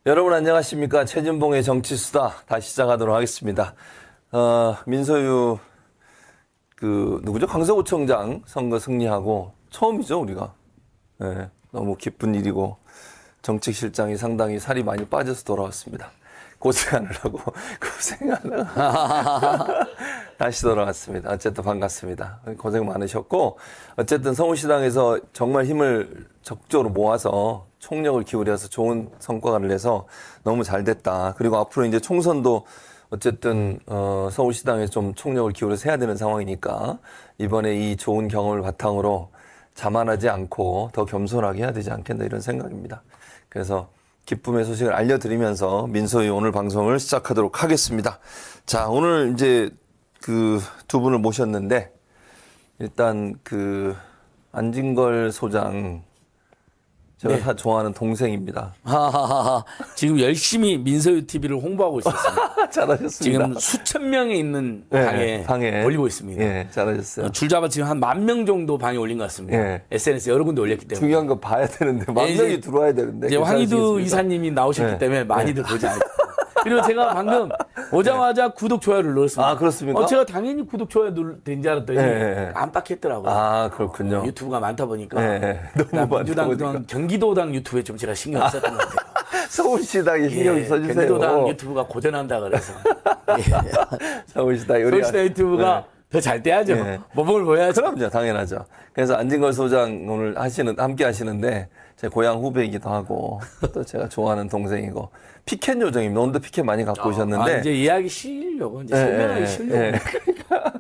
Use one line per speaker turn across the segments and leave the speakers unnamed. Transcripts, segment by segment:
여러분 안녕하십니까? 최진봉의 정치수다 다시 시작하도록 하겠습니다. 민서유 누구죠? 강서구청장 선거 승리하고 처음이죠 우리가. 네, 너무 기쁜 일이고 정책실장이 상당히 살이 많이 빠져서 돌아왔습니다. 고생하느라고 다시 돌아왔습니다. 어쨌든 반갑습니다. 고생 많으셨고 어쨌든 서울시당에서 정말 힘을 적극적으로 모아서 총력을 기울여서 좋은 성과를 내서 너무 잘 됐다. 그리고 앞으로 이제 총선도 어쨌든 서울시당에 좀 총력을 기울여서 해야 되는 상황이니까 이번에 이 좋은 경험을 바탕으로 자만하지 않고 더 겸손하게 해야 되지 않겠나 이런 생각입니다. 그래서 기쁨의 소식을 알려드리면서 민서유 오늘 방송을 시작하도록 하겠습니다. 자, 오늘 이제 두 분을 모셨는데 일단 안진걸 소장 제가 다 좋아하는 동생입니다.
지금 열심히 민서유 TV를 홍보하고 있었습니다.
잘하셨습니다.
지금 수천 명이 있는 방에 올리고 있습니다.
예, 잘하셨어요.
줄잡아 지금 한 10,000명 정도 방에 올린 것 같습니다.
예.
SNS 여러 군데 올렸기 때문에.
중요한 거 봐야 되는데 10,000명이 들어와야 되는데.
이제 황희두 이사님이 나오셨기
네.
때문에 많이들 보지 않고. 그리고 제가 방금 오자마자 구독, 좋아요를 눌렀습니다.
아, 그렇습니까?
제가 당연히 구독, 좋아요 된 줄 알았더니
네.
깜빡했더라고요.
아, 그렇군요.
유튜브가 많다 보니까.
네. 너무 많다
민주당
보니까.
경기도당 유튜브에 좀 제가 신경을 썼던 것 같아요.
서울시당에 신경 써주세요.
경기도당 유튜브가 고전한다 그래서.
서울시당
서울시당 유튜브가 더 잘 돼야죠.
네.
모범을 보여야죠.
그럼요, 당연하죠. 그래서 안진걸 소장 오늘 함께 하시는데 제 고향 후배이기도 하고 또 제가 좋아하는 동생이고 피켓 요정입니다. 오늘도 피켓 많이 갖고 오셨는데
이제 이야기 쉬려고 이제 설명하기 쉬려고.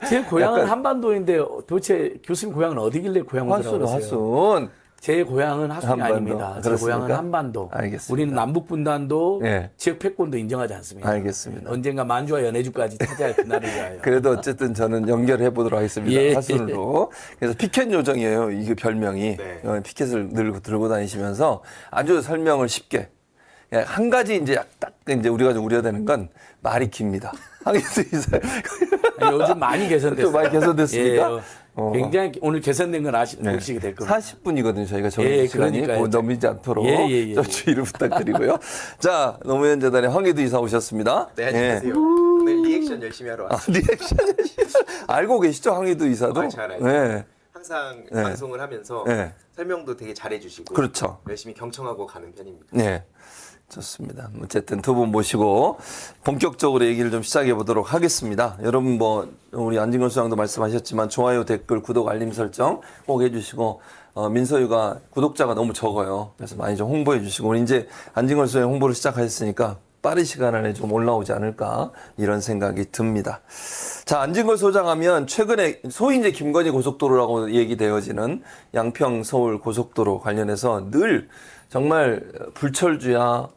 제 고향은
약간
한반도인데 도대체 교수님 고향은 어디길래 고향을 들어가세요?
화순.
제 고향은 하순이
한반도.
아닙니다. 제
그렇습니까?
고향은 한반도.
알겠습니다.
우리는 남북 분단도
예.
지역 패권도 인정하지 않습니다.
알겠습니다.
언젠가 만주와 연해주까지 차지할 그날을 위하여.
그래도 어쨌든 저는 연결해 보도록 하겠습니다.
예.
화순으로. 그래서 피켓 요정이에요. 이게 별명이.
네.
피켓을 들고 다니시면서 아주 설명을 쉽게. 한 가지 이제 딱 이제 우리가 좀 우려되는 건 말이 깁니다. 하기도 있어요.
요즘 많이 개선됐어요.
좀 많이 개선됐습니까?
예, 굉장히 오늘 개선된 건 보시게 될 겁니다.
40분이거든요. 저희가 정해
예,
시간이
그러니까요.
넘이지 않도록
예.
좀 주의를 부탁드리고요. 자, 노무현 재단의 황희두 이사 오셨습니다.
네, 안녕하세요. 오늘 리액션 열심히 하러 왔어요.
리액션 알고 계시죠? 황희두 이사도?
잘 알죠.
네.
항상
네.
방송을 하면서
네.
설명도 되게 잘해주시고
그렇죠.
열심히 경청하고 가는 편입니다.
네. 좋습니다. 어쨌든 두 분 모시고 본격적으로 얘기를 좀 시작해 보도록 하겠습니다. 여러분 우리 안진걸 소장도 말씀하셨지만 좋아요, 댓글, 구독, 알림 설정 꼭 해주시고 민서유가 구독자가 너무 적어요. 그래서 많이 좀 홍보해 주시고 우리 이제 안진걸 소장 홍보를 시작하셨으니까 빠른 시간 안에 좀 올라오지 않을까 이런 생각이 듭니다. 자, 안진걸 소장하면 최근에 소위 이제 김건희 고속도로라고 얘기되어지는 양평 서울 고속도로 관련해서 늘 정말 불철주야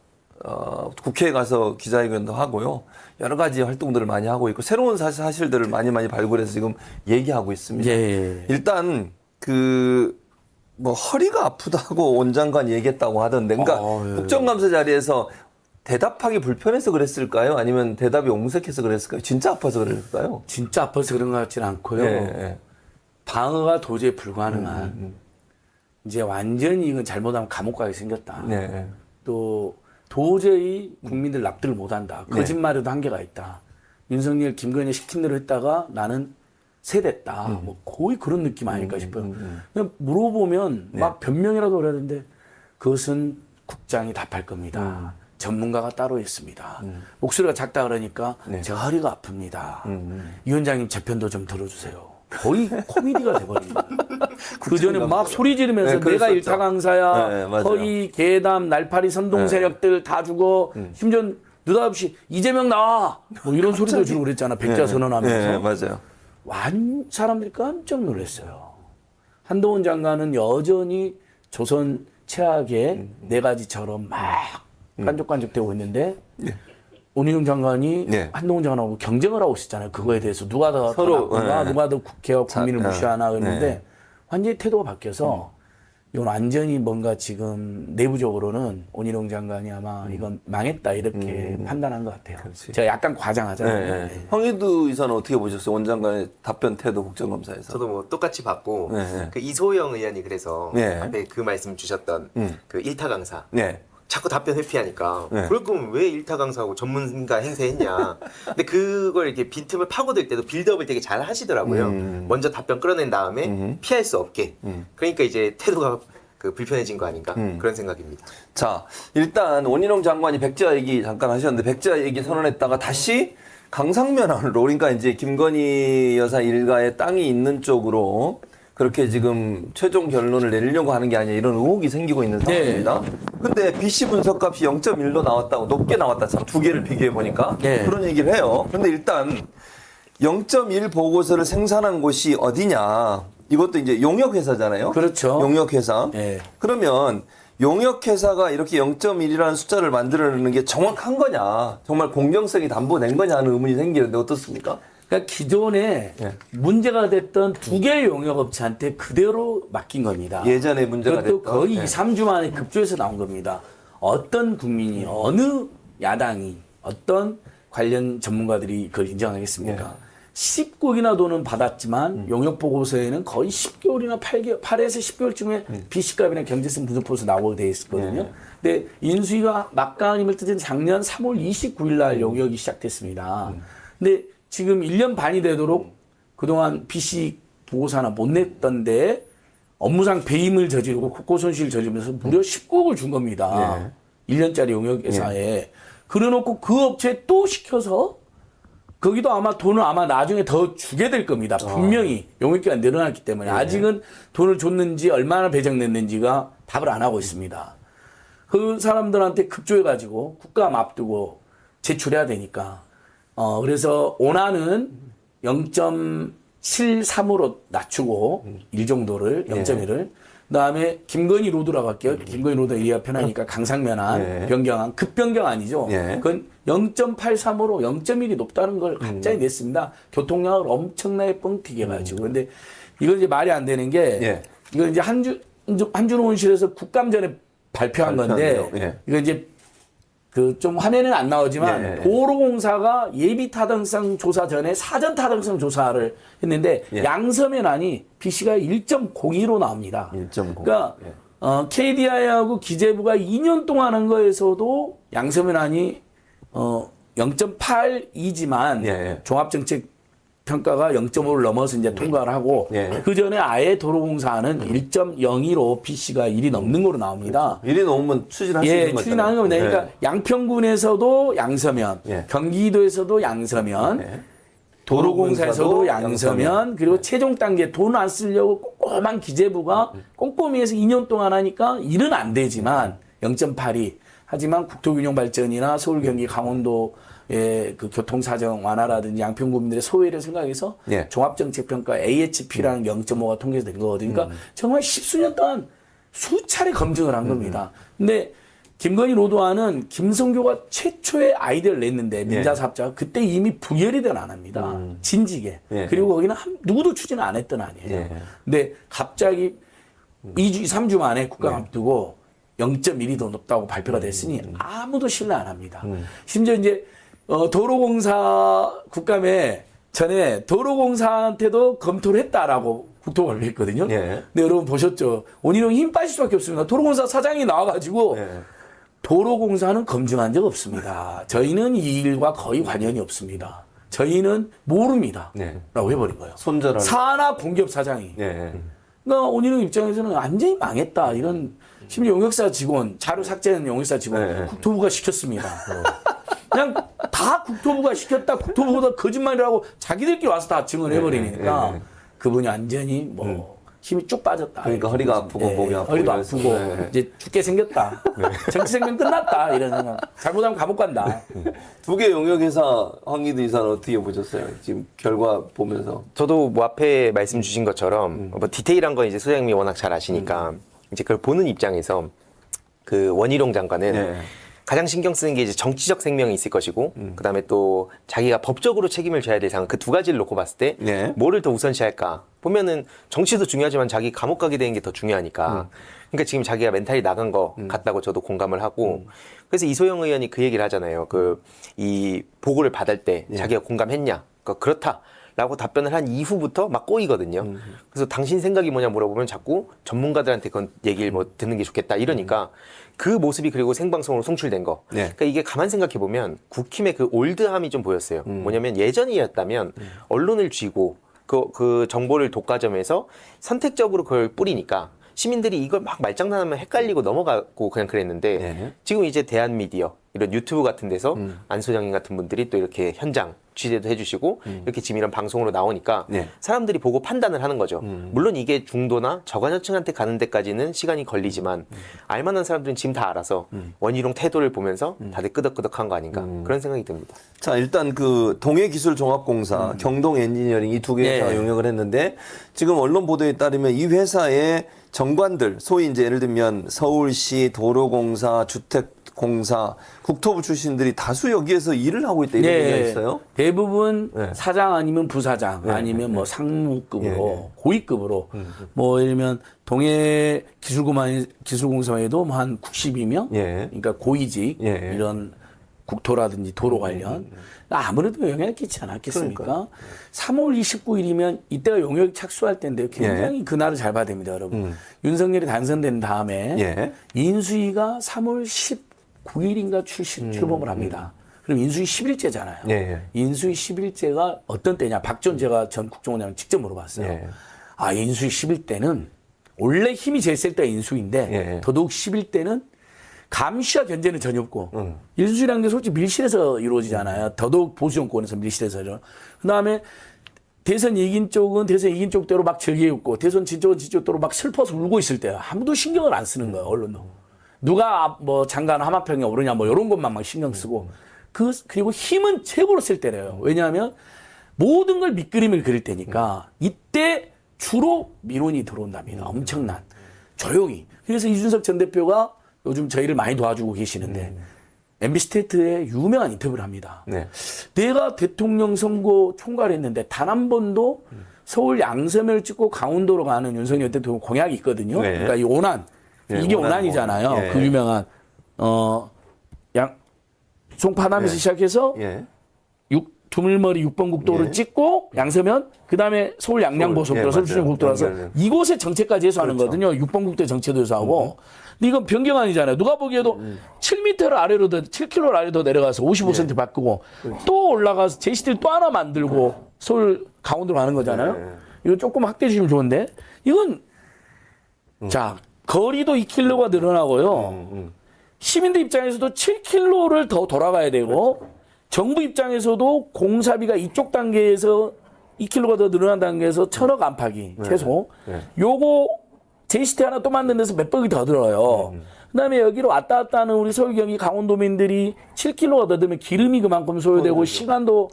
국회에 가서 기자회견도 하고요. 여러 가지 활동들을 많이 하고 있고 새로운 사실들을 많이 발굴해서 지금 얘기하고 있습니다.
예.
일단 허리가 아프다고 원장관 얘기했다고 하던데 그러니까
예.
국정감사 자리에서 대답하기 불편해서 그랬을까요? 아니면 대답이 옹색해서 그랬을까요? 진짜 아파서 그랬을까요?
진짜 아파서 그런 것 같지는 않고요.
예.
방어가 도저히 불가능한 이제 완전히 이건 잘못하면 감옥 가게 생겼다.
네.
또 도저히 국민들 납득을 못한다. 거짓말에도 한계가 있다. 윤석열, 김건희 시킨 대로 했다가 나는 세됐다. 뭐 거의 그런 느낌 아닐까 싶어요. 그냥 물어보면 막 변명이라도 그러는데 그것은 국장이 답할 겁니다. 전문가가 따로 있습니다. 목소리가 작다 그러니까 제가 허리가 아픕니다. 위원장님 제 편도 좀 들어주세요. 거의 코미디가 돼버립니다. 그 전에 막 소리 지르면서
네,
내가
그랬었죠.
일타 강사야,
네, 맞아요.
허위, 계담, 날파리 선동 세력들 다 주고, 심지어 느닷없이 이재명 나와! 뭐 이런 소리도 주고 그랬잖아. 백자 선언하면서.
네, 맞아요.
사람들이 깜짝 놀랐어요. 한동훈 장관은 여전히 조선 최악의 네 가지처럼 막 깐족깐족되고 있는데, 원희룡 장관이
네.
한동훈 장관하고 경쟁을 하고 있었잖아요. 그거에 대해서 누가 더
서로,
나쁘나,
네.
누가 더 국회와 국민을 무시하나 그랬는데
네.
완전히 태도가 바뀌어서 이건 완전히 뭔가 지금 내부적으로는 원희룡 장관이 아마 이건 망했다 이렇게 판단한 것 같아요.
그렇지.
제가 약간 과장하잖아요.
네. 황희두 이사는 어떻게 보셨어요? 원장관의 답변 태도 국정감사에서.
저도 뭐 똑같이 봤고
네.
그 이소영 의원이 그래서
네.
앞에 그 말씀 주셨던 그 일타 강사
네.
자꾸 답변 회피하니까
네.
그럴 거면 왜 일타 강사하고 전문가 행세했냐. 근데 그걸 이렇게 빈틈을 파고들 때도 빌드업을 되게 잘 하시더라고요. 먼저 답변 끌어낸 다음에 피할 수 없게. 그러니까 이제 태도가 그 불편해진 거 아닌가 그런 생각입니다.
자, 일단 원희룡 장관이 백지화 얘기 잠깐 하셨는데 백지화 얘기 선언했다가 다시 강상면허로 그러니까 이제 김건희 여사 일가의 땅이 있는 쪽으로 그렇게 지금 최종 결론을 내리려고 하는 게 아니냐 이런 의혹이 생기고 있는 상황입니다. 근데 BC 분석값이 0.1로 나왔다고 높게 나왔다. 참 두 개를 비교해 보니까
네.
그런 얘기를 해요. 근데 일단 0.1 보고서를 생산한 곳이 어디냐? 이것도 이제 용역회사잖아요.
그렇죠.
용역회사.
네.
그러면 용역회사가 이렇게 0.1이라는 숫자를 만들어내는 게 정확한 거냐? 정말 공정성이 담보된 거냐 하는 의문이 생기는데 어떻습니까?
그러니까 기존에
예.
문제가 됐던 두 개의 용역업체한테 그대로 맡긴 겁니다.
예전에 문제가
그것도
됐던.
거의
예.
2, 3주 만에 급조해서 나온 겁니다. 어떤 국민이, 어느 야당이, 어떤 관련 전문가들이 그걸 인정하겠습니까? 10국이나 돈은 받았지만 용역 보고서에는 거의 10개월이나 8에서 10개월쯤에 BC값이나 경제성 분석보고서 나오게 돼 있었거든요. 근데 인수위가 막강임을 뜻은 작년 3월 29일 날 용역이 시작됐습니다. 근데 지금 1년 반이 되도록 그동안 BC 보고서 하나 못 냈던데 업무상 배임을 저지르고 국고손실을 저지르면서 무려 10억을 준 겁니다. 1년짜리 용역회사에. 그래놓고 그 업체에 또 시켜서 거기도 아마 돈을 아마 나중에 더 주게 될 겁니다. 분명히 용역기간 늘어났기 때문에. 아직은 돈을 줬는지 얼마나 배정됐는지가 답을 안 하고 있습니다. 그 사람들한테 급조해가지고 국감 앞두고 제출해야 되니까. 그래서 원안은 0.73으로 낮추고 1 정도를 0.1을 그다음에 김건희 로드라고 할게요. 김건희 로드 이해가 편하니까 강상면한 변경안 급변경 아니죠. 그건 0.83으로 0.1이 높다는 걸 갑자기 냈습니다. 교통량을 엄청나게 뻥튀기 해가지고. 근데 이건 이제 말이 안 되는 게 이건 이제 한준호 원실에서 국감 전에 발표한 건데 이거 이제 그 좀 화면에는 안 나오지만 도로공사가 예비 타당성 조사 전에 사전 타당성 조사를 했는데 양서면안이 BC가 1.02로 나옵니다.
1.0.
그러니까 KDI하고 기재부가 2년 동안 한 거에서도 양서면안이 0.82지만 종합정책 평가가 0.5를 넘어서 이제 통과를 하고 그 전에 아예 도로공사는 1.02로 BC가 1이 넘는 거로 나옵니다.
1이 넘으면 추진할 수 있는 거잖아요.
추진하는 겁니다. 그러니까 양평군에서도 양서면, 경기도에서도 양서면, 도로공사에서도 양서면, 그리고 최종 단계 돈 안 쓰려고 꼼꼼한 기재부가 꼼꼼히 해서 2년 동안 하니까 일은 안 되지만 0.82. 하지만 국토균형발전이나 서울, 경기, 강원도 그 교통사정 완화라든지 양평구민들의 소외를 생각해서 종합정책평가 AHP라는 0.5가 통계된 거거든요. 그러니까 정말 십수년 동안 수차례 검증을 한 겁니다. 근데 김건희 로드와는 김성교가 최초의 아이디어를 냈는데 민자사업자가 그때 이미 부결이 안 합니다. 진지게. 그리고 거기는 누구도 추진을 안 했던 아니에요. 근데 갑자기 2주, 3주 만에 국감 앞두고 0.1이 더 높다고 발표가 됐으니 아무도 신뢰 안 합니다. 심지어 이제 도로공사 국감에 전에 도로공사한테도 검토를 했다라고 국토부가 발표했거든요. 근데 여러분 보셨죠? 원희룡이 힘 빠질 수밖에 없습니다. 도로공사 사장이 나와가지고 도로공사는 검증한 적 없습니다. 저희는 이 일과 거의 관련이 없습니다. 저희는 모릅니다. 라고 해버린 거예요.
손절하는.
산하 공기업 사장이. 그러니까 원희룡 입장에서는 완전히 망했다. 이런 심지어 용역사 직원, 자료 삭제한 용역사 직원 국토부가 시켰습니다. 그냥 다 국토부가 시켰다. 국토부보다 거짓말이라고 자기들끼리 와서 다 증언해버리니까 그분이 완전히 뭐 힘이 쭉 빠졌다.
그러니까 허리가 아프고 목이 아프고
허리도 아프고 이제 죽게 생겼다. 정치 생명 끝났다. 이런 생각. 잘못하면 감옥 간다.
두 개 용역회사 황희도 이사는 어떻게 보셨어요? 지금 결과 보면서.
저도 뭐 앞에 말씀 주신 것처럼 뭐 디테일한 건 이제 소장님이 워낙 잘 아시니까 이제 그걸 보는 입장에서 그 원희룡 장관은 가장 신경 쓰는 게 이제 정치적 생명이 있을 것이고 그다음에 또 자기가 법적으로 책임을 져야 될 상황 그 두 가지를 놓고 봤을 때 뭐를 더 우선시할까 보면은 정치도 중요하지만 자기 감옥 가게 되는 게 더 중요하니까 그러니까 지금 자기가 멘탈이 나간 거 같다고 저도 공감을 하고 그래서 이소영 의원이 그 얘기를 하잖아요. 그 이 보고를 받을 때 자기가 공감했냐? 그러니까 그렇다. 라고 답변을 한 이후부터 막 꼬이거든요. 그래서 당신 생각이 뭐냐 물어보면 자꾸 전문가들한테 그건 얘기를 뭐 듣는 게 좋겠다 이러니까 그 모습이 그리고 생방송으로 송출된 거.
네.
그러니까 이게 가만 생각해 보면 국힘의 그 올드함이 좀 보였어요. 뭐냐면 예전이었다면 언론을 쥐고 그 정보를 독과점해서 선택적으로 그걸 뿌리니까 시민들이 이걸 막 말장난하면 헷갈리고 넘어가고 그냥 그랬는데
네.
지금 이제 대한 미디어 이런 유튜브 같은 데서 안 소장님 같은 분들이 또 이렇게 현장 취재도 해주시고 이렇게 지금 이런 방송으로 나오니까
네.
사람들이 보고 판단을 하는 거죠. 물론 이게 중도나 저간여층한테 가는 데까지는 시간이 걸리지만 알만한 사람들은 지금 다 알아서 원희룡 태도를 보면서 다들 끄덕끄덕한 거 아닌가 그런 생각이 듭니다.
자, 일단 그 동해기술종합공사, 경동엔지니어링 이 두 개가
네.
용역을 했는데 지금 언론 보도에 따르면 이 회사의 정관들, 소위 이제 예를 들면 서울시 도로공사, 주택공사, 국토부 출신들이 다수 여기에서 일을 하고 있다 이런 얘기가 있어요.
대부분
네.
사장 아니면 부사장 아니면 뭐 상무급으로 고위급으로 뭐 예를 들면 동해 기술공사만 해도 뭐 한 90이명
예.
그러니까 고위직
예.
이런 국토라든지 도로 관련 아무래도 영향을 끼치지 않았겠습니까? 3월 29일이면 이때가 용역 착수할 때인데요. 굉장히 그날을 잘 봐야 됩니다, 여러분. 윤석열이 당선된 다음에
예.
인수위가 3월 19일인가 출범을 합니다. 그럼 인수위 10일째잖아요.
예.
인수위 10일째가 어떤 때냐? 박전 제가 전 국정원장님 직접 물어봤어요.
예.
아, 인수위 10일때는 원래 힘이 제일 셀 때가 인수위인데
예.
더더욱 10일때는 감시와 견제는 전혀 없고 인수위라는 게 솔직히 밀실에서 이루어지잖아요. 더더욱 보수 정권에서 밀실에서죠. 그다음에 대선 이긴 쪽은 대선 이긴 쪽대로 막 즐기고 대선 진 쪽은 진 쪽대로 막 슬퍼서 울고 있을 때요. 아무도 신경을 안 쓰는 거예요, 언론도. 누가 뭐 장관 하마평에 오르냐 뭐 이런 것만 막 신경 쓰고 그리고 힘은 최고로 쓸 때래요. 왜냐하면 모든 걸 밑그림을 그릴 때니까 이때 주로 민원이 들어온답니다. 엄청난 조용히. 그래서 이준석 전 대표가 요즘 저희를 많이 도와주고 계시는데 MB스테이트에 유명한 인터뷰를 합니다.
네.
내가 대통령 선거 총괄했는데 단 한 번도 서울 양서면을 찍고 강원도로 가는 윤석열 대통령 공약이 있거든요.
네.
그러니까 이 오난
네,
이게
오난,
오난이잖아요.
오난. 예.
그 유명한 송파남에서 시작해서
예.
두물머리 6번 국도를
예.
찍고 양서면 그다음에 서울 양양고속도로
예,
서울 수정고속도로라서
맞아요.
이곳에 정체까지 해소하는 거거든요. 6번 국도 정체도 해소하고. 근데 이건 변경안이잖아요. 누가 보기에도 7m를 아래로 7km 아래로 더 내려가서 55cm 바꾸고 또 올라가서 제시티를 또 하나 만들고 서울 강원도로 가는 거잖아요. 이거 조금 확대해 주시면 좋은데 이건 자 거리도 2km가 늘어나고요. 시민들 입장에서도 7km를 더 돌아가야 되고 정부 입장에서도 공사비가 이쪽 단계에서 2km가 더 늘어난 단계에서 1,000억 안팎이 최소. 요거 제시티 하나 또 만드는 데서 몇백이 더 들어요. 그다음에 여기로 왔다 갔다 하는 우리 서울 경기 강원도민들이 7km가 더 들면 기름이 그만큼 소요되고 시간도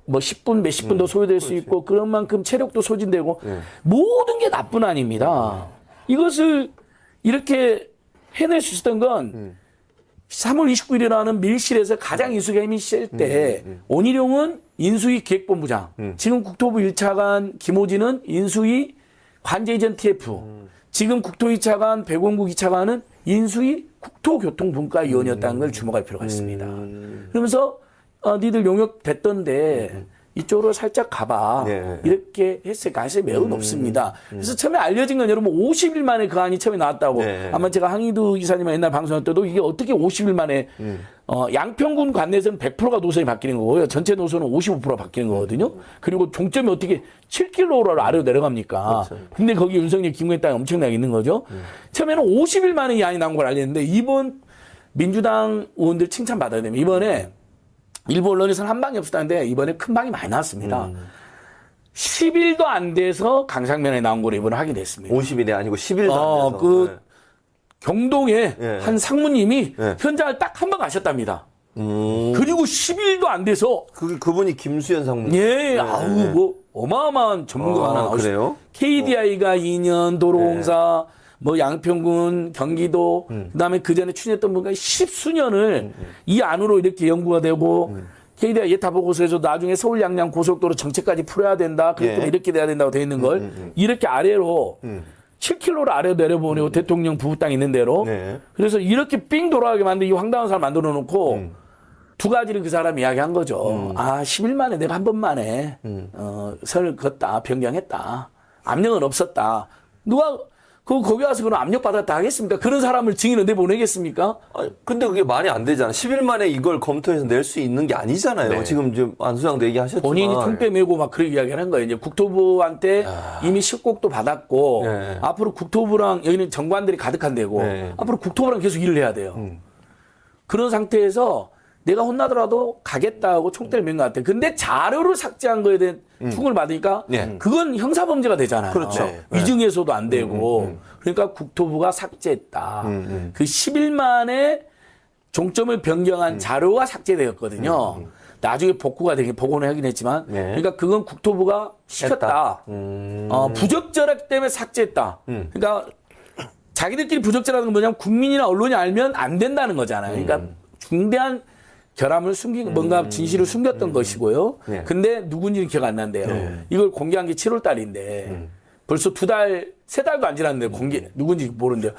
뭐 10분 몇십 분 더 소요될 수 있고 그런 만큼 체력도 소진되고 모든 게 나쁜 아닙니다. 이것을 이렇게 해낼 수 있었던 건 3월 29일이라는 밀실에서 가장 인수가 힘이 셀 때 원희룡은 인수위 기획본부장, 지금 국토부 1차관 김호진은 인수위 관제이전 TF, 지금 국토 2차관 백원국 2차관은 인수위 국토교통분과위원이었다는 걸 주목할 필요가 있습니다. 그러면서 니들 용역 됐던데 이쪽으로 살짝 가봐.
네.
이렇게 했을 가능성이 매우 높습니다. 그래서 처음에 알려진 건 여러분 50일 만에 그 안이 처음에 나왔다고.
네.
아마 제가 항의도 이사님과 옛날 방송할 때도 이게 어떻게 50일 만에 양평군 관내에서는 100%가 노선이 바뀌는 거고요. 전체 노선은 55%가 바뀌는 거거든요. 그리고 종점이 어떻게 7km를 아래로 내려갑니까? 근데 거기 윤석열 김건희 땅이 엄청나게 있는 거죠. 처음에는 50일 만에 이 안이 나온 걸 알렸는데 이번 민주당 의원들 칭찬받아야 됩니다. 이번에 일부 언론에서는 한 방이 없었다는데 이번에 큰 방이 많이 나왔습니다. 10일도 안 돼서 강상면에 나온 걸 이번에 확인했습니다.
50일이 아니고 10일도 안 돼서.
경동에
예.
한 상무님이
예.
현장을 딱 한 번 가셨답니다. 그리고 10일도 안 돼서
그분이 김수현 상무님.
예, 아우 뭐 어마어마한 전문가가 하나 나오셨어요.
그래요?
KDI가 2년 도로공사 뭐 양평군 경기도 그다음에 그 전에 추진했던 분과 10수년을 이 안으로 이렇게 연구가 되고 KDI 예타 보고서에서 나중에 서울 양양 고속도로 정체까지 풀어야 된다. 그랬더니
예.
이렇게 돼야 된다고 돼 있는 걸 이렇게 아래로 7km를 아래로 내려보내고 대통령 부부 땅 있는 대로.
네.
그래서 이렇게 삥 돌아가게 만든 이 황당한 사람 만들어 놓고 두 가지를 그 사람 이야기한 거죠. 아, 10일 만에 내가 한 번 만에 선을 걷다, 변경했다. 압력은 없었다. 누가 거기 와서 그럼 압력받았다 하겠습니까? 그런 사람을 증인을 내보내겠습니까?
아니, 근데 그게 말이 안 되잖아. 10일 만에 이걸 검토해서 낼 수 있는 게 아니잖아요.
네.
지금 안 소장도 얘기하셨지만.
본인이 총대 메고 막 그런 이야기를 한 거예요. 이제 국토부한테 이미 식곡도 받았고
네.
앞으로 국토부랑 여기는 정관들이 가득한 데고
네.
앞으로 국토부랑 계속 일을 해야 돼요. 그런 상태에서 내가 혼나더라도 가겠다고 총대를 맨 것 같아요. 근데 자료를 삭제한 거에 대한 충을 받으니까
네.
그건 형사범죄가 되잖아요.
그렇죠.
네. 위증에서도 안 되고 그러니까 국토부가 삭제했다. 그 10일 만에 종점을 변경한 자료가 삭제되었거든요. 나중에 복구가 되긴 복원을 하긴 했지만
네.
그러니까 그건 국토부가 시켰다. 부적절하기 때문에 삭제했다. 그러니까 자기들끼리 부적절한 건 뭐냐면 국민이나 언론이 알면 안 된다는 거잖아요. 그러니까 중대한 결함을 뭔가 진실을 숨겼던 것이고요.
네.
근데 누군지는 기억 안 난대요. 이걸 공개한 게 7월 달인데 벌써 3달도 안 지났는데 누군지 모르는데요.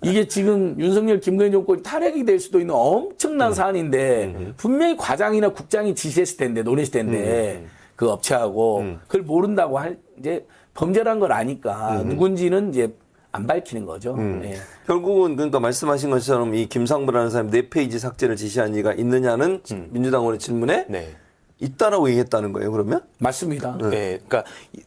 이게 지금 윤석열, 김건희 정권이 탄핵이 될 수도 있는 엄청난 사안인데 분명히 과장이나 국장이 지시했을 텐데, 논했을 텐데 그 업체하고 그걸 모른다고 이제 범죄란 걸 아니까 누군지는 이제 안 밝히는 거죠. 네.
결국은 그러니까 말씀하신 것처럼 이 김상부라는 사람이 4페이지 삭제를 지시한 이가 있느냐는 민주당 의원의 질문에
네.
있다라고 얘기했다는 거예요. 그러면?
맞습니다.
네, 그러니까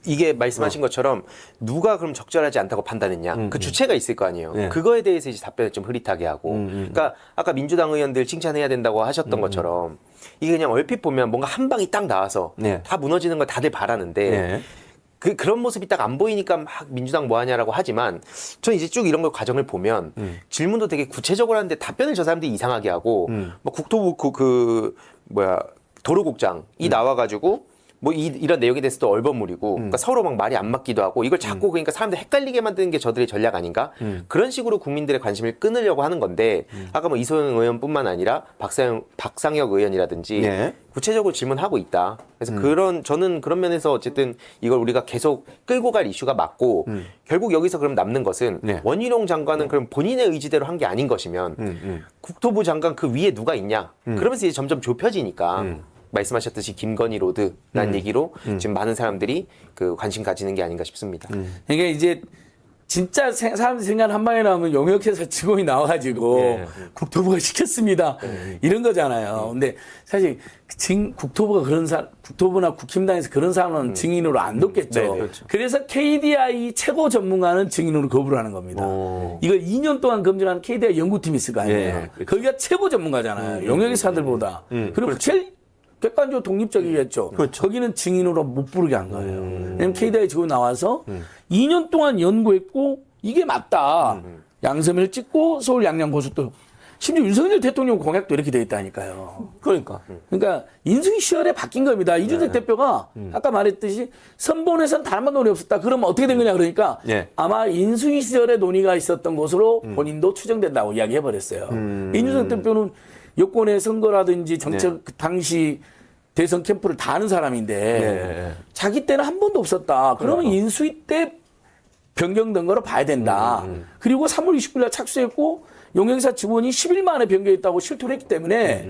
이게 말씀하신 것처럼 누가 그럼 적절하지 않다고 판단했냐? 그 주체가 있을 거 아니에요.
네.
그거에 대해서 이제 답변을 좀 흐릿하게 하고, 그러니까 아까 민주당 의원들 칭찬해야 된다고 하셨던 것처럼 이게 그냥 얼핏 보면 뭔가 한 방이 딱 나와서
네.
다 무너지는 걸 다들 바라는데.
네.
그런 모습이 딱 안 보이니까 막 민주당 뭐 하냐라고 하지만 저는 이제 쭉 이런 걸 과정을 보면 질문도 되게 구체적으로 하는데 답변을 저 사람들이 이상하게 하고 뭐 국토부 도로국장이 나와가지고 뭐 이런 내용에 대해서도 얼버무리고 그러니까 서로 막 말이 안 맞기도 하고 이걸 자꾸 그러니까 사람들 헷갈리게 만드는 게 저들의 전략 아닌가 그런 식으로 국민들의 관심을 끊으려고 하는 건데 아까 뭐 이소영 의원뿐만 아니라 박상혁 의원이라든지
네.
구체적으로 질문하고 있다. 그래서 저는 그런 면에서 어쨌든 이걸 우리가 계속 끌고 갈 이슈가 맞고 결국 여기서 그럼 남는 것은
네.
원희룡 장관은 그럼 본인의 의지대로 한 게 아닌 것이면 국토부 장관 그 위에 누가 있냐? 그러면서 이제 점점 좁혀지니까 말씀하셨듯이 김건희 로드라는 얘기로 지금 많은 사람들이 그 관심 가지는 게 아닌가 싶습니다.
그러니까 이제 진짜 사람들이 생각하는 한 방에 나오면 용역회사 직원이 나와가지고
예.
국토부가 시켰습니다. 이런 거잖아요. 근데 사실 국토부가 국토부나 국힘당에서 그런 사람은 증인으로 안 뒀겠죠.
네네.
그렇죠.
그래서 KDI 최고 전문가는 증인으로 거부를 하는 겁니다.
오.
이걸 2년 동안 검증하는 KDI 연구팀이 있을 거 아니에요.
예, 그렇죠.
거기가 최고 전문가잖아요. 용역회사들보다. 그리고 제일 객관적으로 독립적이겠죠.
그렇죠.
거기는 증인으로 못 부르게 한 거예요. 왜냐면 KDI 직원 나와서 2년 동안 연구했고 이게 맞다. 양서면을 찍고 서울 양양고속도로. 심지어 윤석열 대통령 공약도 이렇게 돼 있다니까요.
그러니까.
그러니까 인수위 시절에 바뀐 겁니다. 이준석 대표가 아까 말했듯이 선본에선 단 한 번 논의 없었다. 그러면 어떻게 된 거냐 그러니까
예.
아마 인수위 시절에 논의가 있었던 것으로 본인도 추정된다고 이야기해버렸어요. 이준석 대표는 여권의 선거라든지 정책 그 당시 대선 캠프를 다 아는 사람인데
네.
자기 때는 한 번도 없었다. 그러면 인수위 때 변경된 거로 봐야 된다. 그리고 3월 29일 날 착수했고 용역사 직원이 10일 만에 변경했다고 실토를 했기 때문에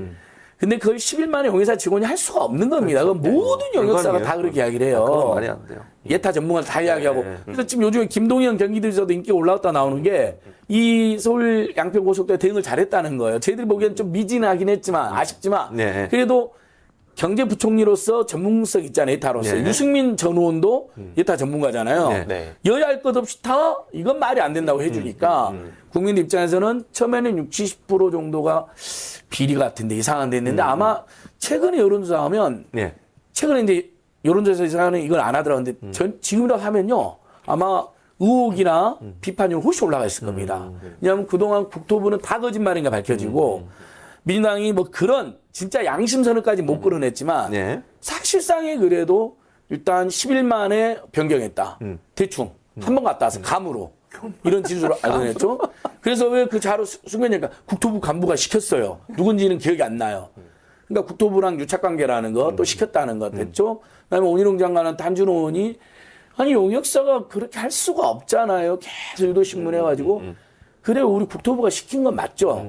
근데 그걸 10일 만에 용역사 직원이 할 수가 없는 겁니다. 그건 모든 용역사가
불가능해요.
다 그렇게 이야기를 해요.
그건 말이 안 돼요.
예타 전문가들 다 이야기하고. 그래서 지금 요즘에 김동연 경기도지사도 인기가 올라왔다 나오는 게 이 서울 양평고속도로 대응을 잘했다는 거예요. 저희들이 보기엔 좀 미진하긴 했지만 아쉽지만
네.
그래도 경제부총리로서 전문성 있잖아요. 예타로서.
네.
유승민 전 의원도 예타 전문가잖아요.
네.
네.
여야 할 것 없이 다 이건 말이 안 된다고 해주니까 국민 입장에서는 처음에는 60% 정도가 비리 같은데 이상한데 했는데 아마 최근에 여론조사 하면
네.
최근에 이제 여론조사에서는 이걸 안 하더라고요. 근데 지금이라고 하면요. 아마 의혹이나 비판율 훨씬 올라가 있을 겁니다. 왜냐하면 그동안 국토부는 다 거짓말인가 밝혀지고 민주당이 뭐 그런 진짜 양심선언까지 못 끌어냈지만
네.
사실상에 그래도 일단 10일 만에 변경했다. 대충 한 번 갔다 와서 감으로 이런 진술을 알려냈죠. 그래서 왜 그 자료 숨겼냐니까 국토부 간부가 시켰어요. 누군지는 기억이 안 나요. 그러니까 국토부랑 유착관계라는 거 또 시켰다는 거 됐죠. 그다음에 원희룡 장관은 단준 의원이 아니 용역사가 그렇게 할 수가 없잖아요. 계속 유도신문 해가지고 그래 우리 국토부가 시킨 건 맞죠.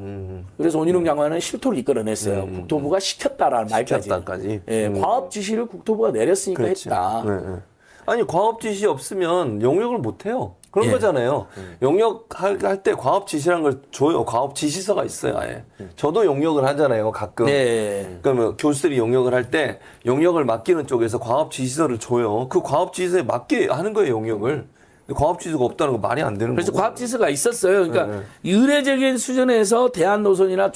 그래서 원희룡 장관은 실토를 이끌어냈어요. 국토부가 시켰다라는 말까지.
시켰다까지.
예, 과업 지시를 국토부가 내렸으니까
그렇지.
했다.
네, 네. 아니 과업 지시 없으면 용역을 못 해요. 그런
예.
거잖아요. 용역할 때 과업 지시라는 걸 줘요. 과업 지시서가 있어요. 아예. 저도 용역을 하잖아요. 가끔.
네.
그러면 교수들이 용역을 할 때 용역을 맡기는 쪽에서 과업 지시서를 줘요. 그 과업 지시서에 맞게 하는 거예요. 용역을. 근데 과업 지시서가 없다는 거 말이 안 되는
그래서
거고.
과학지수가 있었어요. 그러니까 의례적인 수준에서 대한 노선이나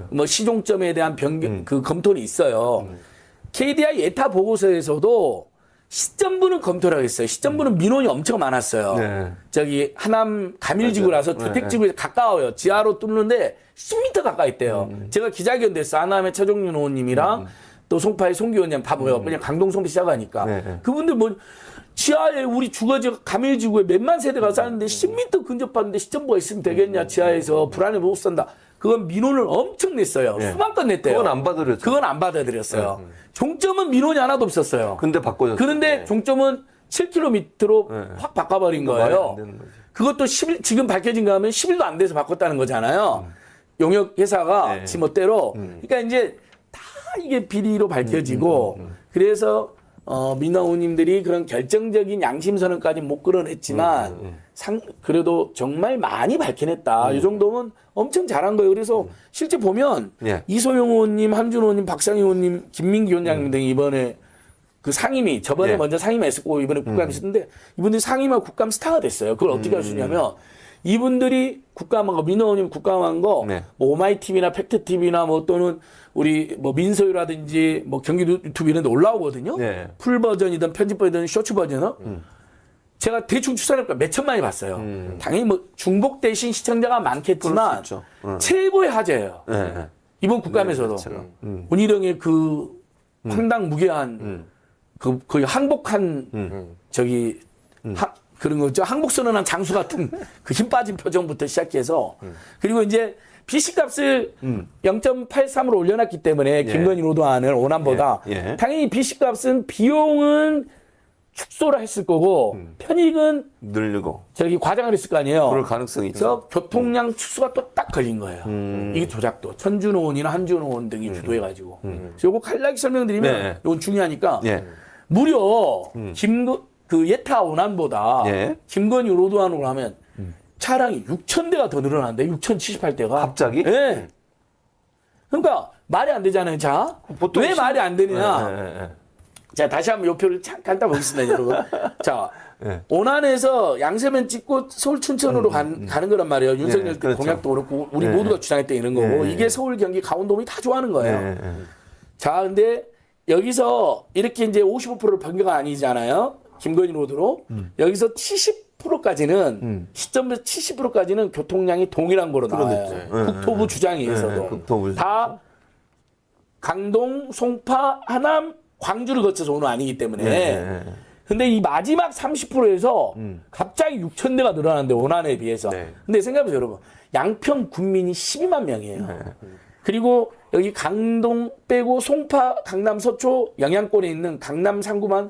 뭐 시종점에 대한 변경 그 검토는 있어요. KDI 예타 보고서에서도 시점부는 검토를 하겠어요. 시점부는 민원이 엄청 많았어요.
네.
저기 하남 가밀지구라서 주택지구에 가까워요. 지하로 뚫는데 10m 가까이 있대요. 제가 기자회견 됐어. 하남의 최종윤 의원님이랑 또 송파의 송기 의원님 다 모여. 그냥 강동 송비 시작하니까.
네.
그분들 뭐 지하에 우리 주거지 가밀지구에 몇만 세대가 사는데 10m 근접하는데 시점부가 있으면 되겠냐. 지하에서 불안해 못 산다. 그건 민원을 엄청 냈어요. 수만 건 냈대요.
그건 안 받아들였죠.
그건 안 받아들였어요. 종점은 민원이 하나도 없었어요.
근데 바꿔줬어요.
그런데 종점은 7km로 확 바꿔버린
말이 안
거예요.
되는 거지.
그것도 지금 밝혀진 거 하면 10일도 안 돼서 바꿨다는 거잖아요. 용역 회사가
네.
지멋대로. 그러니까 이제 다 이게 비리로 밝혀지고 그래서 민원우님들이 그런 결정적인 양심선언까지 못 끌어냈지만 그래도 정말 많이 밝혀냈다. 이 정도면 엄청 잘한 거예요. 그래서 실제 보면
예.
이소영 의원님, 한준 의원님, 박상희 의원님, 김민기 위원장님 등이 이번에 그 상임위 저번에
예.
먼저 상임했었고 이번에 국감 했었는데 이분들이 상임하고 국감 스타가 됐어요. 그걸 어떻게 할 수 있냐면 이분들이 국감한 거 민원님 국감한 거
네.
뭐 오마이TV나 팩트TV나 뭐 또는 우리 뭐 민소유라든지 뭐 경기도 유튜브 이런 데 올라오거든요.
네.
풀 버전이든 편집 버전이든 쇼츠 버전은 제가 대충 추산해보니까 몇 천만이 봤어요. 당연히 뭐 중복되신 시청자가 많겠지만
그럴 수 있죠.
최고의 화제예요.
네.
이번 국감에서도 원희룡의 그 황당무계한 그 거의 항복한 저기 그런 거죠. 항복 선언한 장수 같은 그 힘 빠진 표정부터 시작해서 그리고 이제 BC값을 0.83으로 올려놨기 때문에 김건희 노동안을 오남보다
예. 예.
당연히 BC값은 비용은 축소를 했을 거고 편익은
늘리고.
저기 과장을 했을 거 아니에요.
그럴 가능성이 있죠.
그래서 교통량 축소가 또 딱 걸린 거예요. 이게 조작도 천준호 의원이나 한준호 의원 등이 주도해가지고. 그래서 요거 간략히 설명드리면
네.
이건 중요하니까
예.
무려 그 예타 원안보다
예.
김건희 로드안으로 하면 차량이 6,000대가 더 늘어난대. 6,078대가.
갑자기?
예. 그러니까 말이 안 되잖아요. 자,
보통
왜 말이 안 되느냐?
예.
자, 다시 한번 요 표를 잠깐 따보겠습니다, 여러분. 자,
예.
원안에서 양세면 찍고 서울 춘천으로 가는 거란 말이에요. 윤석열
예, 그렇죠.
공약도 그렇고 우리
예.
모두가 주장했던 이런 거고
예.
이게 서울, 경기, 강원도민이 다 좋아하는 거예요.
예.
자, 근데 여기서 이렇게 이제 55%를 변경가 아니잖아요. 김건희 로드로. 여기서 70%까지는 시점에서 70%까지는 교통량이 동일한 거로 나와요. 국토부 주장에서도
국토부.
다 강동, 송파, 하남, 광주를 거쳐서 오는 아니기 때문에. 근데 이 마지막 30%에서 갑자기 6,000대가 늘어났는데 원안에 비해서.
네.
근데 생각해보세요, 여러분. 양평 군민이 12만 명이에요. 그리고 여기 강동 빼고 송파, 강남 서초 영향권에 있는 강남 상구만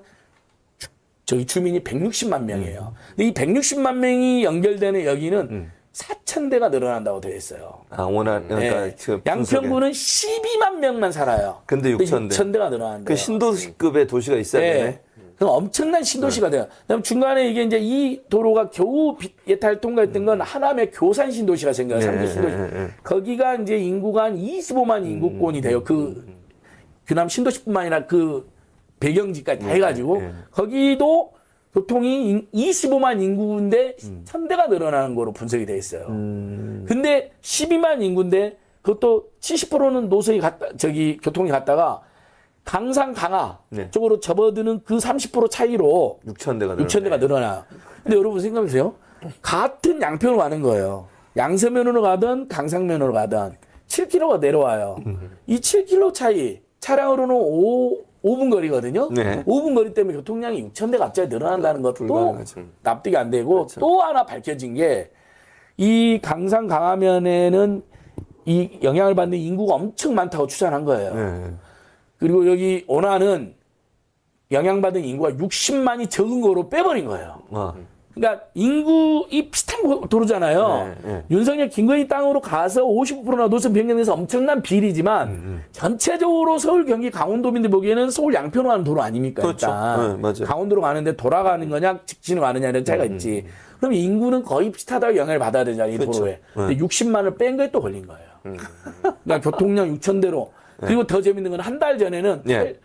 저희 주민이 160만 명이에요. 근데 이 160만 명이 연결되는 여기는 4,000대가 늘어난다고 되어 있어요.
아, 원활, 그러니까
네.
그
양평구는 12만 명만 살아요.
근데 6,000대.
6,000대가 늘어난대요.
그 신도시급의 도시가 있어야
네.
되네.
그럼 엄청난 신도시가 돼요. 그다음 중간에 이게 이제 이 도로가 겨우 예탈 통과했던 건 하남의 교산 신도시가 생겨요. 삼기 신도시. 거기가 이제 인구가 한 25만 인구권이 돼요. 그 규남 신도시뿐만 아니라 그 배경지까지 다 해가지고 거기도 교통이 25만 인구인데 1,000대가 늘어나는 거로 분석이 돼 있어요. 근데 12만 인구인데 그것도 70%는 노선이 저기 교통이 갔다가 강상 강화
네.
쪽으로 접어드는 그 30% 차이로
6,000대가
늘어나요. 근데 여러분 생각해보세요. 같은 양평으로 가는 거예요. 양서면으로 가든 강상면으로 가든 7km가 내려와요. 이 7km 차이 차량으로는 5분 거리거든요.
네.
5분 거리 때문에 교통량이 6,000대 갑자기 늘어난다는 것도
불가능하죠.
납득이 안 되고 또 하나 밝혀진 게 이 강상 강화면에는 이 영향을 받는 인구가 엄청 많다고 추산한 거예요.
네.
그리고 여기 원안은 영향받은 인구가 60만이 적은 거로 빼버린 거예요. 그러니까 인구이 비슷한 도로잖아요. 윤석열, 김건희 땅으로 가서 50%나 노선 변경돼서 엄청난 비리지만 전체적으로 서울, 경기, 강원도민들 보기에는 서울 양편으로 가는 도로 아닙니까?
그렇죠.
일단.
맞아요.
강원도로 가는데 돌아가는 거냐 직진으로 가느냐 이런 차이가 있지. 그럼 인구는 거의 비슷하다고 영향을 받아야 되잖아요. 이
그렇죠.
도로에. 근데 60만을 뺀 거에 또 걸린 거예요. 그러니까 교통량 6,000대로. 그리고 더 재밌는 건 한 달 전에는
예.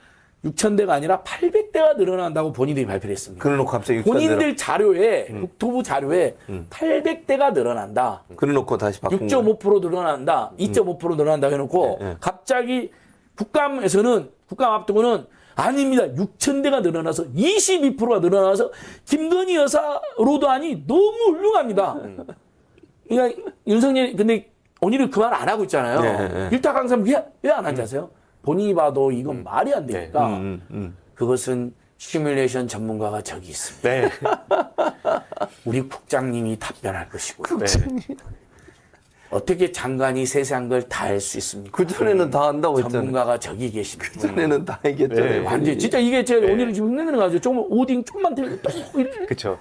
6,000대가 아니라 800대가 늘어난다고 본인들이 발표를 했습니다.
그래놓고 갑자기
본인들 자료에 국토부 자료에 800대가 늘어난다.
그래놓고 다시 바꾼 거예요.
6.5% 늘어난다. 2.5% 늘어난다 해놓고 갑자기 국감 앞두고는 아닙니다. 6,000대가 늘어나서 22%가 늘어나서 김건희 여사로도 하니 너무 훌륭합니다. 그러니까 윤석열 근데 오히려 그 말 안 하고 있잖아요. 일타강사 왜 안 하지 아세요? 본인이 봐도 이건 말이 안 되니까 그것은 시뮬레이션 전문가가 저기 있습니다.
네.
우리 국장님이 답변할 것이고요. 어떻게 장관이 세세한 걸 다 할 수 있습니까?
그전에는 다 한다고 했잖아요.
전문가가 저기 계십니다.
그전에는 다 얘기했잖아요.
완전 진짜 이게 제가 오늘 지금 흉내내는 거 가지고 조금 오딩 좀만 들고 또 이렇게
그렇죠.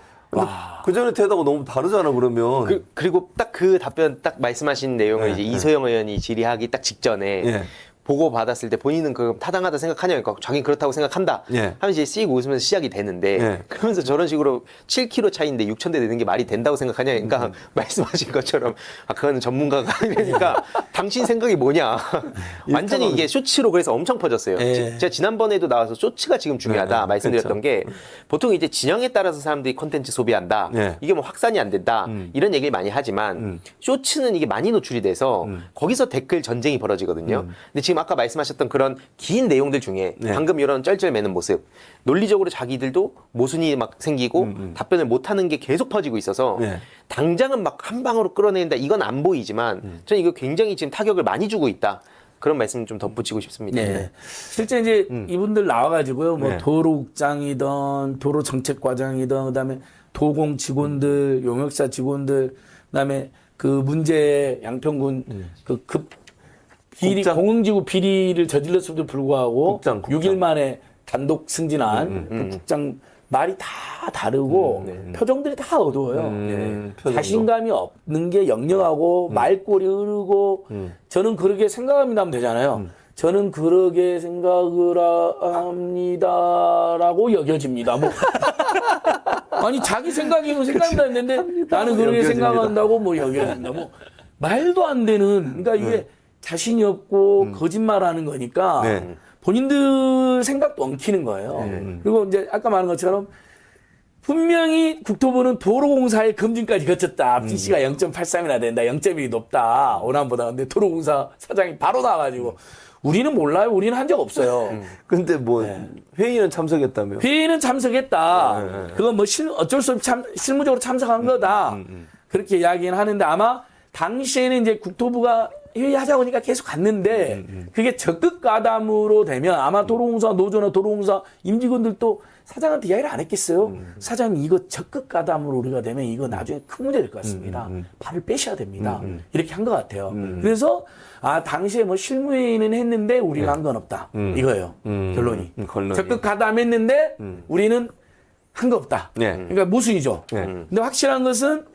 그전에 대답하고 너무 다르잖아 그러면.
그리고 딱 그 답변 딱 말씀하신 내용을 이제 이소영 의원이 질의하기 딱 직전에
예.
보고 받았을 때 본인은 그 타당하다 생각하냐, 그러니까 자기는 그렇다고 생각한다.
예.
하면 이제 씩 웃으면서 시작이 되는데
예.
그러면서 저런 식으로 7km 차이인데 6,000대 되는 게 말이 된다고 생각하냐, 그러니까 말씀하신 것처럼 그거는 전문가가 이러니까 당신 생각이 뭐냐. 완전히 이게 쇼츠로 그래서 엄청 퍼졌어요.
예.
제가 지난번에도 나와서 쇼츠가 지금 중요하다 말씀드렸던 게 보통 이제 진영에 따라서 사람들이 콘텐츠 소비한다.
예.
이게 뭐 확산이 안 된다. 이런 얘기를 많이 하지만 쇼츠는 이게 많이 노출이 돼서 거기서 댓글 전쟁이 벌어지거든요. 근데 지금 아까 말씀하셨던 그런 긴 내용들 중에 방금 이런 쩔쩔 매는 모습, 논리적으로 자기들도 모순이 막 생기고 답변을 못하는 게 계속 퍼지고 있어서 당장은 막 한 방으로 끌어낸다 이건 안 보이지만 저는 이거 굉장히 지금 타격을 많이 주고 있다. 그런 말씀 좀 덧붙이고 싶습니다.
네. 실제 이제 이분들 나와가지고요, 뭐 도로국장이든 도로정책과장이든 그다음에 도공 직원들, 용역사 직원들, 그다음에 그 문제 양평군 그 비리 공흥지구 비리를 저질렀음에도 불구하고
국장.
6일 만에 단독 승진한 그 국장 말이 다 다르고 표정들이 다 어두워요.
표정도.
자신감이 없는 게 역력하고 말꼬리 흐르고 저는 그렇게 생각합니다 하면 되잖아요. 저는 그렇게 생각을 합니다라고 여겨집니다. 뭐 아니 자기 생각이면 생각한다 했는데 나는 그렇게
여겨집니다.
생각한다고 뭐 여겨진다. 뭐 말도 안 되는 그러니까 이게 자신이 없고 거짓말하는 거니까
네.
본인들 생각도 엉키는 거예요. 그리고 이제 아까 말한 것처럼 분명히 국토부는 도로공사의 검증까지 거쳤다. PC가 0.83이나 된다. 0.1이 높다. 오남보다. 근데 도로공사 사장이 바로 나와가지고 우리는 몰라요. 우리는 한 적 없어요.
근데 뭐 회의는 참석했다며.
회의는 참석했다. 그건 뭐 어쩔 수 없이 실무적으로 참석한 거다. 그렇게 이야기는 하는데 아마 당시에는 이제 국토부가 회의하자고 하니까 계속 갔는데 그게 적극 가담으로 되면 아마 도로공사 노조나 도로공사 임직원들도 사장한테 이야기를 안 했겠어요. 사장님 이거 적극 가담으로 우리가 되면 이거 나중에 큰 문제 될 것 같습니다. 발을 빼셔야 됩니다. 이렇게 한 것 같아요. 그래서 당시에 뭐 실무회의는 했는데 우리가 한 건 없다. 이거예요. 결론이. 적극 가담했는데 우리는 한 거 없다.
네.
그러니까 모순이죠. 근데 확실한 것은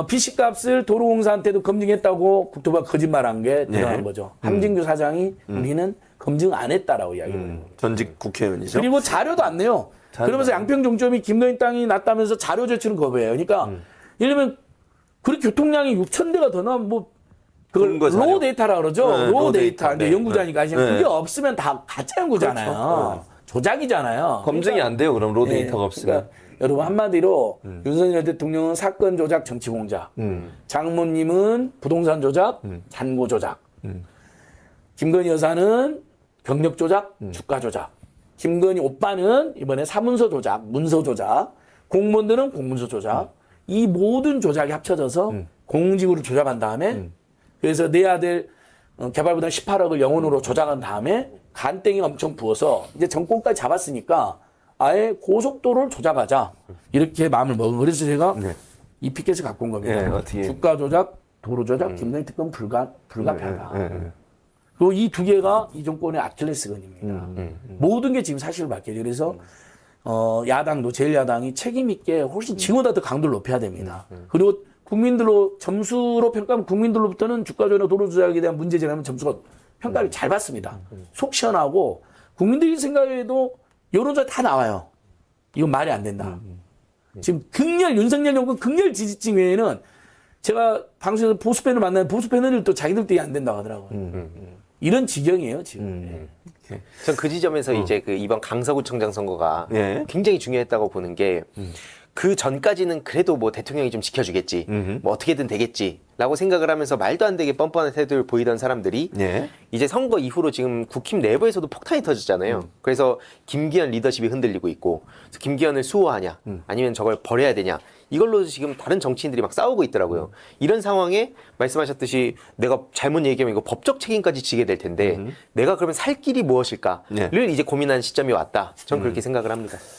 PC 값을 도로공사한테도 검증했다고 국토부가 거짓말한 게 드러난 거죠. 함진규 사장이 우리는 검증 안 했다라고 이야기를 해요.
전직 국회의원이죠.
그리고 자료도 안 내요. 그러면서 양평종점이 김건희 땅이 났다면서 자료 제출은 거부해요. 그러니까 예를 들면 그렇게 교통량이 6,000대가 더 나면 뭐 그걸
근거 자료.
로우 데이터라 그러죠.
네,
로우
로우
데이터.
데이터.
근데
네.
연구자니까 아시잖아요.
네.
그게 없으면 다 가짜 연구잖아요.
그렇죠.
조작이잖아요.
검증이 안 돼요. 그럼 로 데이터가
네,
없으면.
그러니까 여러분 한마디로 윤석열 대통령은 사건 조작, 정치 공작. 장모님은 부동산 조작, 잔고 조작. 김건희 여사는 경력 조작, 주가 조작. 김건희 오빠는 이번에 사문서 조작, 문서 조작. 공무원들은 공문서 조작. 이 모든 조작이 합쳐져서 공직으로 조작한 다음에 그래서 내 아들 개발부담 18억을 영원으로 조작한 다음에 간땡이 엄청 부어서 이제 정권까지 잡았으니까 아예 고속도로를 조작하자 이렇게 마음을 먹은 거예요. 그래서 제가 이 피켓을 갖고 온 겁니다.
네, 어떻게.
주가 조작, 도로 조작, 김건희 특검 불가피하다. 그리고 이 두 개가 이 정권의 아킬레스건입니다. 모든 게 지금 사실을 밝혀져. 그래서 야당도 제1야당이 책임 있게 훨씬 지금보다 더 강도를 높여야 됩니다. 그리고 국민들로 점수로 평가하면 국민들로부터는 주가 조작이나 도로 조작에 대한 문제 제기하면 점수가 평가를 잘 받습니다. 속 시원하고 국민들이 생각해도 여론조사 다 나와요. 이건 말이 안 된다. 지금 윤석열 정권 극렬 지지층 외에는 제가 방송에서 보수 패널 만나는 보수 패널들도 자기들도 안 된다고 하더라고요. 이런 지경이에요, 지금.
전 그 지점에서 이제 그 이번 강서구청장 선거가
예.
굉장히 중요했다고 보는 게 그 전까지는 그래도 뭐 대통령이 좀 지켜주겠지, 뭐 어떻게든 되겠지라고 생각을 하면서 말도 안 되게 뻔뻔한 태도를 보이던 사람들이
예.
이제 선거 이후로 지금 국힘 내부에서도 폭탄이 터졌잖아요. 그래서 김기현 리더십이 흔들리고 있고, 그래서 김기현을 수호하냐, 아니면 저걸 버려야 되냐, 이걸로 지금 다른 정치인들이 막 싸우고 있더라고요. 이런 상황에 말씀하셨듯이 내가 잘못 얘기하면 이거 법적 책임까지 지게 될 텐데 내가 그러면 살 길이 무엇일까를 이제 고민하는 시점이 왔다. 전 그렇게 생각을 합니다.